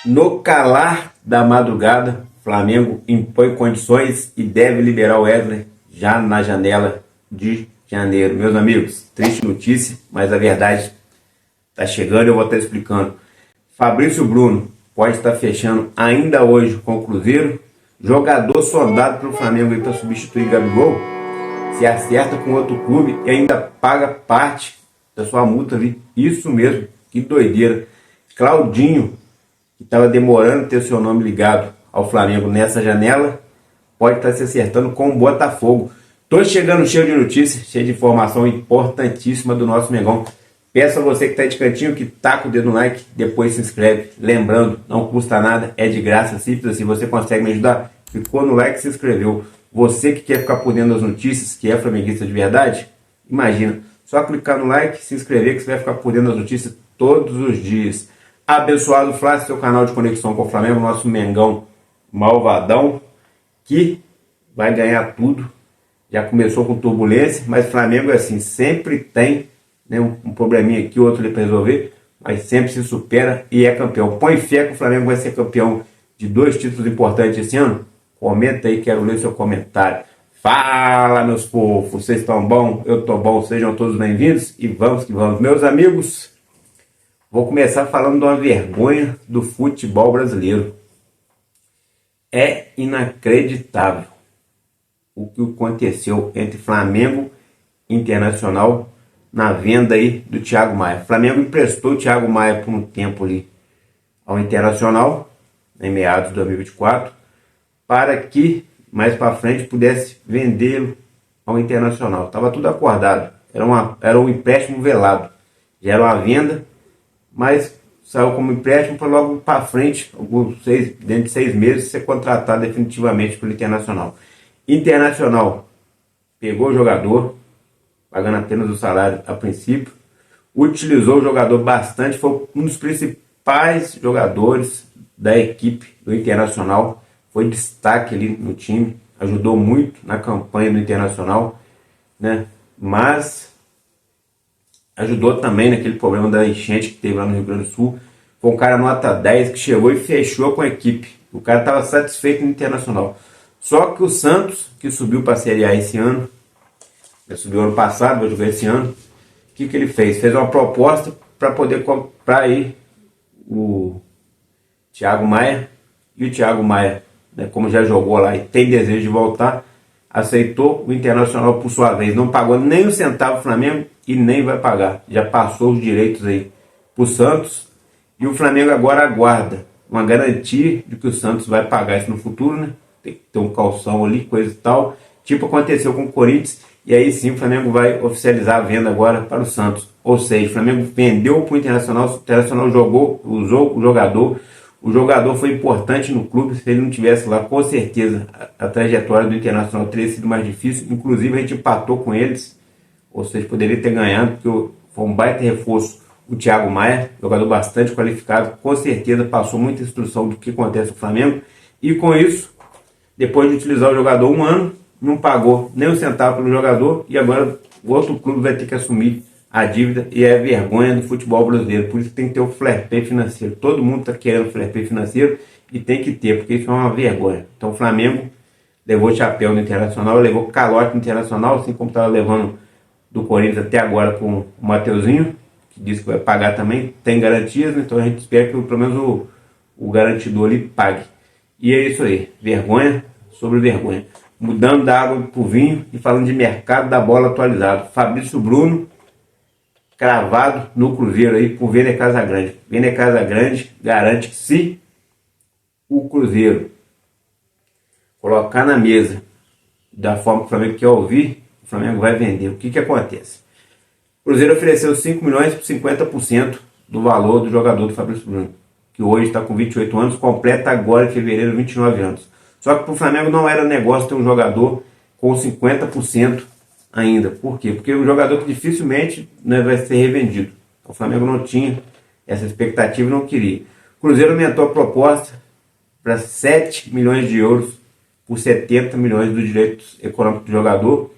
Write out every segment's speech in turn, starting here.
No calar da madrugada, Flamengo impõe condições e deve liberar o Wesley já na janela de janeiro. Meus amigos, triste notícia, mas a verdade está chegando e eu vou estar explicando. Fabrício Bruno pode estar fechando ainda hoje com o Cruzeiro. Jogador sondado pelo Flamengo para substituir Gabigol se acerta com outro clube e ainda paga parte da sua multa ali. Isso mesmo, que doideira. Claudinho, que estava demorando ter seu nome ligado ao Flamengo nessa janela, pode estar se acertando com o Botafogo. Estou chegando cheio de notícias, cheio de informação importantíssima do nosso Mengão. Peço a você que está de cantinho que taca o dedo no like, depois se inscreve. Lembrando, não custa nada, é de graça, simples assim, você consegue me ajudar. Clicou no like e se inscreveu. Você que quer ficar por dentro das notícias, que é flamenguista de verdade, imagina, só clicar no like, se inscrever que você vai ficar por dentro das notícias todos os dias. Abençoado Flá, seu canal de conexão com o Flamengo, nosso Mengão malvadão, que vai ganhar tudo. Já começou com turbulência, mas Flamengo é assim, sempre tem, né, um probleminha aqui, outro ali para resolver, mas sempre se supera e é campeão. Põe fé que o Flamengo vai ser campeão de 2 títulos importantes esse ano? Comenta aí, quero ler seu comentário. Fala, meus povos, vocês estão bom? Eu estou bom, sejam todos bem-vindos e vamos que vamos. Meus amigos, vou começar falando de uma vergonha do futebol brasileiro. É inacreditável o que aconteceu entre Flamengo e Internacional na venda aí do Thiago Maia. O Flamengo emprestou o Thiago Maia por um tempo ali ao Internacional, em meados de 2024, para que mais para frente pudesse vendê-lo ao Internacional. Estava tudo acordado, era um empréstimo velado, já era uma venda, mas saiu como empréstimo para logo para frente, dentro de 6 meses, ser contratado definitivamente pelo Internacional. Internacional pegou o jogador, pagando apenas o salário a princípio, utilizou o jogador bastante, foi um dos principais jogadores da equipe do Internacional, foi destaque ali no time, ajudou muito na campanha do Internacional, né? Mas ajudou também naquele problema da enchente que teve lá no Rio Grande do Sul. Foi um cara nota 10 que chegou e fechou com a equipe. O cara estava satisfeito no Internacional. Só que o Santos, que subiu para a Série A esse ano, já subiu ano passado, vai jogar esse ano, o que ele fez? Fez uma proposta para poder comprar aí o Thiago Maia. E o Thiago Maia, né, como já jogou lá e tem desejo de voltar, aceitou. O Internacional, por sua vez, não pagou nem um centavo do Flamengo e nem vai pagar. Já passou os direitos aí para o Santos. E o Flamengo agora aguarda uma garantia de que o Santos vai pagar isso no futuro, né? Tem que ter um calção ali, coisa e tal. Tipo aconteceu com o Corinthians. E aí sim o Flamengo vai oficializar a venda agora para o Santos. Ou seja, o Flamengo vendeu para o Internacional. O Internacional usou o jogador. O jogador foi importante no clube. Se ele não tivesse lá, com certeza a trajetória do Internacional teria sido mais difícil. Inclusive a gente empatou com eles. Ou seja, poderia ter ganhado, porque foi um baita reforço o Thiago Maia, jogador bastante qualificado. Com certeza passou muita instrução do que acontece no Flamengo. E com isso, depois de utilizar o jogador 1 ano, não pagou nem um centavo pelo jogador e agora o outro clube vai ter que assumir a dívida e é a vergonha do futebol brasileiro. Por isso tem que ter o fair play financeiro. Todo mundo está querendo fair play financeiro e tem que ter, porque isso é uma vergonha. Então o Flamengo levou chapéu no Internacional, levou calote no Internacional, assim como estava levando do Corinthians até agora com o Mateuzinho, que disse que vai pagar também, tem garantias, então a gente espera que pelo menos o garantidor ali pague. E é isso aí, vergonha sobre vergonha. Mudando da água para o vinho e falando de mercado da bola atualizado. Fabrício Bruno, cravado no Cruzeiro aí por Vene Casagrande. Vene Casagrande garante que se o Cruzeiro colocar na mesa da forma que o Flamengo quer ouvir, o Flamengo vai vender. O que acontece? O Cruzeiro ofereceu 5 milhões por 50% do valor do jogador do Fabrício Bruno, que hoje está com 28 anos, completa agora em fevereiro 29 anos. Só que para o Flamengo não era negócio ter um jogador com 50% ainda. Por quê? Porque o jogador que dificilmente, né, vai ser revendido. O Flamengo não tinha essa expectativa e não queria. O Cruzeiro aumentou a proposta para 7 milhões de euros por 70 milhões dos direitos econômicos do jogador.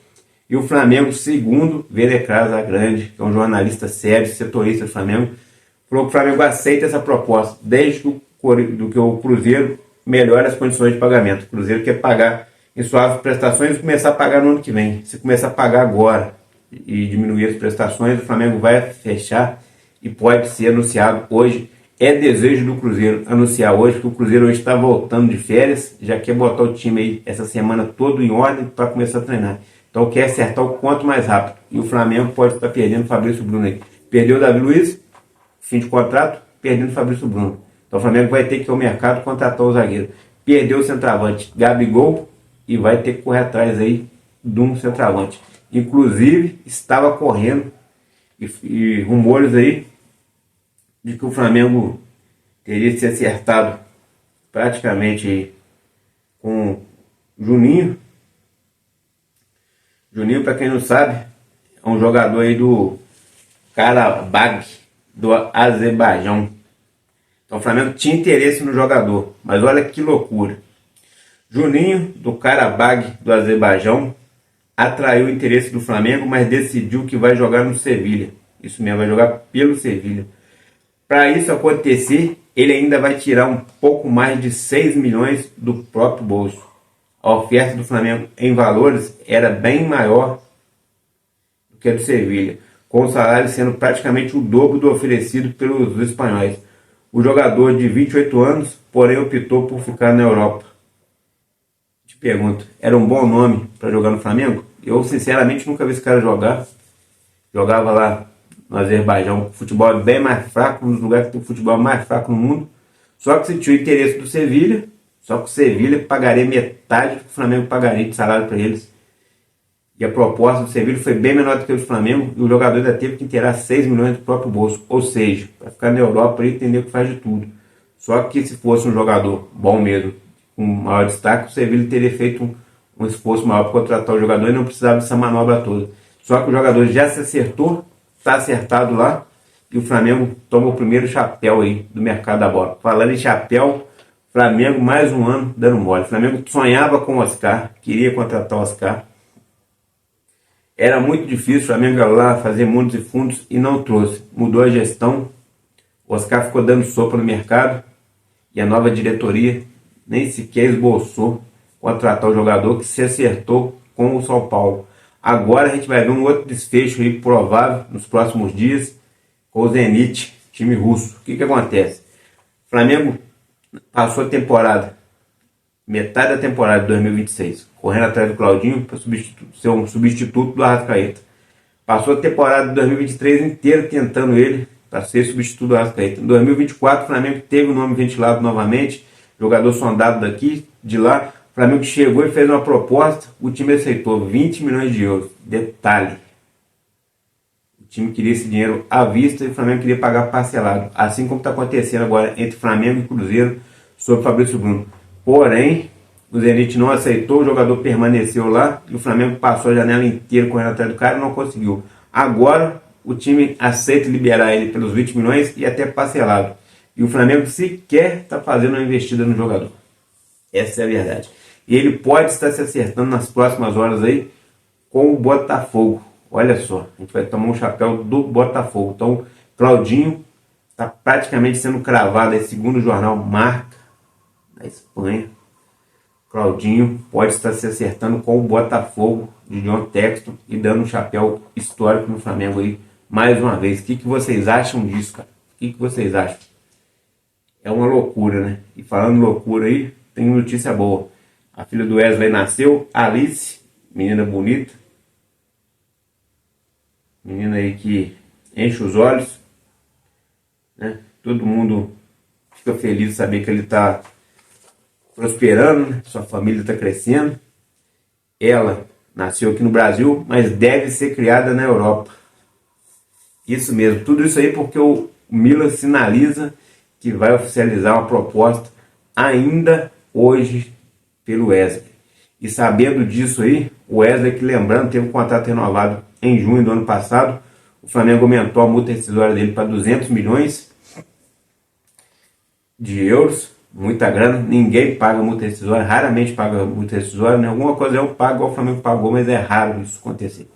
E o Flamengo, segundo Vene Casagrande, que é um jornalista sério, setorista do Flamengo, falou que o Flamengo aceita essa proposta, desde que o do que o Cruzeiro melhore as condições de pagamento. O Cruzeiro quer pagar em suas prestações e começar a pagar no ano que vem. Se começar a pagar agora e diminuir as prestações, o Flamengo vai fechar e pode ser anunciado hoje. É desejo do Cruzeiro anunciar hoje, que o Cruzeiro hoje está voltando de férias, já quer botar o time aí essa semana todo em ordem para começar a treinar. Então quer acertar o quanto mais rápido. E o Flamengo pode estar perdendo o Fabrício Bruno aí. Perdeu o Davi Luiz, fim de contrato, perdendo o Fabrício Bruno. Então o Flamengo vai ter que ir ao mercado contratar o zagueiro. Perdeu o centroavante Gabigol e vai ter que correr atrás aí de um centroavante. Inclusive estava correndo e rumores aí de que o Flamengo teria se acertado praticamente aí com Juninho. Juninho, para quem não sabe, é um jogador aí do Karabag, do Azerbaijão. Então o Flamengo tinha interesse no jogador, mas olha que loucura. Juninho, do Karabag, do Azerbaijão, atraiu o interesse do Flamengo, mas decidiu que vai jogar no Sevilha. Isso mesmo, vai jogar pelo Sevilha. Para isso acontecer, ele ainda vai tirar um pouco mais de 6 milhões do próprio bolso. A oferta do Flamengo em valores era bem maior do que a do Sevilha, com o salário sendo praticamente o dobro do oferecido pelos espanhóis. O jogador de 28 anos, porém, optou por ficar na Europa. Te pergunto, era um bom nome para jogar no Flamengo? Eu, sinceramente, nunca vi esse cara jogar. Jogava lá no Azerbaijão, futebol é bem mais fraco, um dos lugares que tem o futebol mais fraco no mundo. Só que se tinha o interesse do Sevilha, só que o Sevilha pagaria metade do que o Flamengo pagaria de salário para eles. E a proposta do Sevilha foi bem menor do que a do Flamengo, e o jogador ainda teve que inteirar 6 milhões do próprio bolso. Ou seja, para ficar na Europa ele entendeu que faz de tudo. Só que se fosse um jogador bom mesmo, com maior destaque, o Sevilha teria feito um esforço maior para contratar o jogador e não precisava dessa manobra toda. Só que o jogador já se acertou, está acertado lá, e o Flamengo toma o primeiro chapéu aí do mercado da bola. Falando em chapéu, Flamengo mais um ano dando mole. O Flamengo sonhava com o Oscar, queria contratar o Oscar. Era muito difícil o Flamengo ir lá fazer mundos e fundos e não trouxe. Mudou a gestão, o Oscar ficou dando sopa no mercado e a nova diretoria nem sequer esboçou contratar o jogador, que se acertou com o São Paulo. Agora a gente vai ver um outro desfecho aí provável nos próximos dias com o Zenit, time russo. O que acontece? O Flamengo passou a temporada, metade da temporada de 2026, correndo atrás do Claudinho para ser um substituto do Arrascaeta. Passou a temporada de 2023 inteira tentando ele para ser substituto do Arrascaeta. Em 2024 o Flamengo teve o nome ventilado novamente, jogador sondado daqui, de lá. O Flamengo chegou e fez uma proposta, o time aceitou 20 milhões de euros. Detalhe, o time queria esse dinheiro à vista e o Flamengo queria pagar parcelado, assim como está acontecendo agora entre Flamengo e Cruzeiro sobre o Fabrício Bruno. Porém, o Zenit não aceitou, o jogador permaneceu lá e o Flamengo passou a janela inteira correndo atrás do cara e não conseguiu. Agora o time aceita liberar ele pelos 20 milhões e até parcelado. E o Flamengo sequer está fazendo uma investida no jogador. Essa é a verdade. E ele pode estar se acertando nas próximas horas aí com o Botafogo. Olha só, a gente vai tomar um chapéu do Botafogo. Então, Claudinho está praticamente sendo cravado aí, segundo o jornal Marca, da Espanha. Claudinho pode estar se acertando com o Botafogo de John Textor e dando um chapéu histórico no Flamengo aí mais uma vez. O que vocês acham disso, cara? O que vocês acham? É uma loucura, né? E falando loucura aí, tem notícia boa. A filha do Wesley nasceu, Alice, menina bonita. Menina aí que enche os olhos, né? Todo mundo fica feliz de saber que ele está prosperando, né? Sua família está crescendo. Ela nasceu aqui no Brasil, mas deve ser criada na Europa. Isso mesmo, tudo isso aí porque o Milan sinaliza que vai oficializar uma proposta ainda hoje pelo Wesley. E sabendo disso aí, o Wesley, que lembrando, teve um contrato renovado em junho do ano passado, o Flamengo aumentou a multa rescisória dele para 200 milhões de euros, muita grana, ninguém paga multa rescisória, raramente paga multa rescisória, né? Alguma coisa eu pago igual o Flamengo pagou, mas é raro isso acontecer.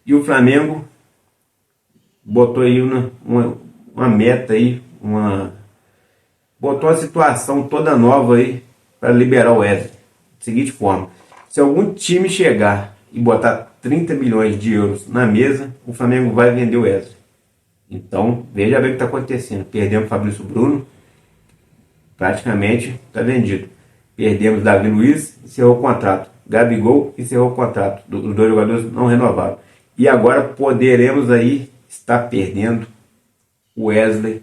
E o Flamengo botou aí uma meta aí, botou uma situação toda nova aí para liberar o Wesley. Da seguinte forma: se algum time chegar e botar 30 milhões de euros na mesa, o Flamengo vai vender o Wesley. Então, veja bem o que está acontecendo. Perdemos o Fabrício Bruno, praticamente está vendido. Perdemos Davi Luiz, encerrou o contrato. Gabigol encerrou o contrato. Os dois jogadores não renovaram. E agora poderemos aí estar perdendo o Wesley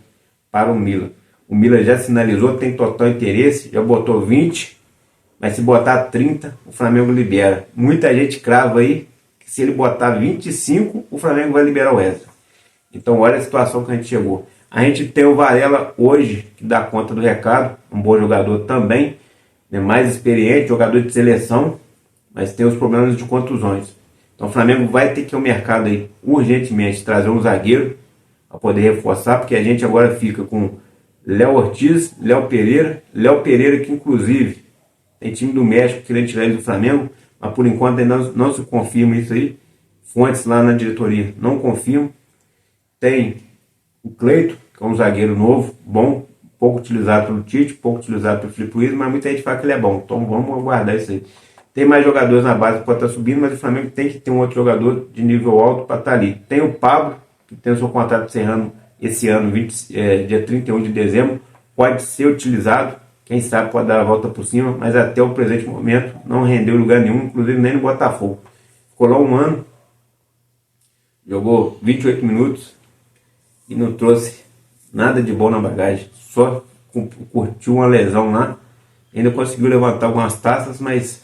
para o Milan. O Milan já sinalizou, tem total interesse, já botou 20, mas se botar 30, o Flamengo libera. Muita gente crava aí que se ele botar 25, o Flamengo vai liberar o Wesley. Então olha a situação que a gente chegou. A gente tem o Varela hoje, que dá conta do recado, um bom jogador também, mais experiente, jogador de seleção, mas tem os problemas de contusões. Então o Flamengo vai ter que ir ao mercado aí urgentemente trazer um zagueiro para poder reforçar, porque a gente agora fica com Léo Ortiz, Léo Pereira que inclusive tem time do México querendo tirar ele do Flamengo, mas por enquanto ainda não se confirma isso aí. Fontes lá na diretoria não confirmam. Tem o Cleito, que é um zagueiro novo, bom, pouco utilizado pelo Tite, pouco utilizado pelo Filipe Luiz, mas muita gente fala que ele é bom, então vamos aguardar isso aí. Tem mais jogadores na base que pode estar subindo, mas o Flamengo tem que ter um outro jogador de nível alto para estar ali. Tem o Pablo, que tem o seu contrato encerrando esse ano, dia 31 de dezembro, pode ser utilizado, quem sabe pode dar a volta por cima, mas até o presente momento não rendeu lugar nenhum, inclusive nem no Botafogo. Ficou lá um ano, jogou 28 minutos e não trouxe nada de bom na bagagem, só curtiu uma lesão lá, ainda conseguiu levantar algumas taças, mas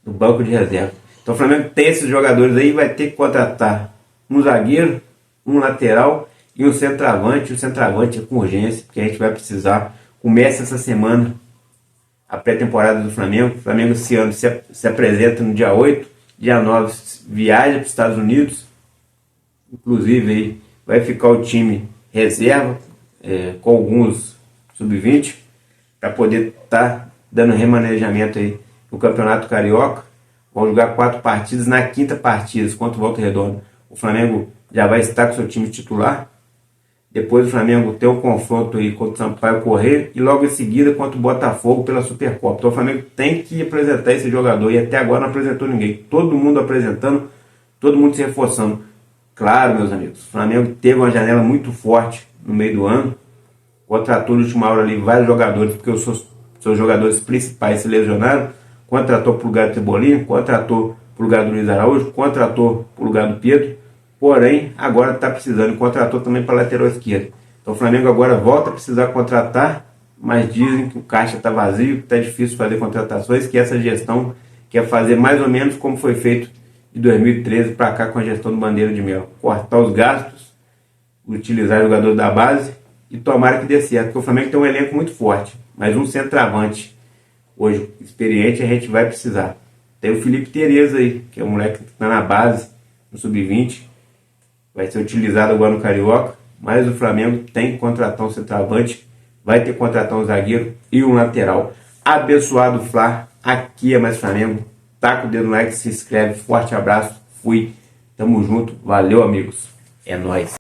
no banco de reserva. Então o Flamengo tem esses jogadores aí, vai ter que contratar um zagueiro, um lateral e um centroavante. O centroavante é com urgência, porque a gente vai precisar. Começa essa semana a pré-temporada do Flamengo. O Flamengo esse ano se apresenta no dia 8, dia 9 viaja para os Estados Unidos. Inclusive aí vai ficar o time reserva, com alguns sub-20, para poder estar dando remanejamento aí no Campeonato Carioca. Vão jogar 4 partidas. Na quinta partida contra o Volta Redonda, o Flamengo já vai estar com seu time titular. Depois o Flamengo tem um confronto aí contra o Sampaio Corrêa e logo em seguida contra o Botafogo pela Supercopa. Então o Flamengo tem que apresentar esse jogador e até agora não apresentou ninguém. Todo mundo apresentando, todo mundo se reforçando. Claro, meus amigos, o Flamengo teve uma janela muito forte no meio do ano. Contratou na última hora ali vários jogadores, porque os seus jogadores principais se lesionaram. Contratou para o lugar do Cebolinha, contratou para o lugar do Luiz Araújo, contratou para o lugar do Pedro. Porém, agora está precisando, contratou também para a lateral esquerda. Então o Flamengo agora volta a precisar contratar, mas dizem que o caixa está vazio, que está difícil fazer contratações, que essa gestão quer fazer mais ou menos como foi feito de 2013 para cá com a gestão do Bandeira de Mel. Cortar os gastos, utilizar o jogador da base e tomara que dê certo, porque o Flamengo tem um elenco muito forte, mas um centroavante hoje experiente a gente vai precisar. Tem o Felipe Tereza aí, que é um moleque que está na base, no sub-20, vai ser utilizado agora no Carioca, mas o Flamengo tem que contratar um centroavante, vai ter que contratar um zagueiro e um lateral. Abençoado Fla, aqui é Mais Flamengo. Taca o dedo no like, se inscreve, forte abraço, fui, tamo junto, valeu amigos, é nóis.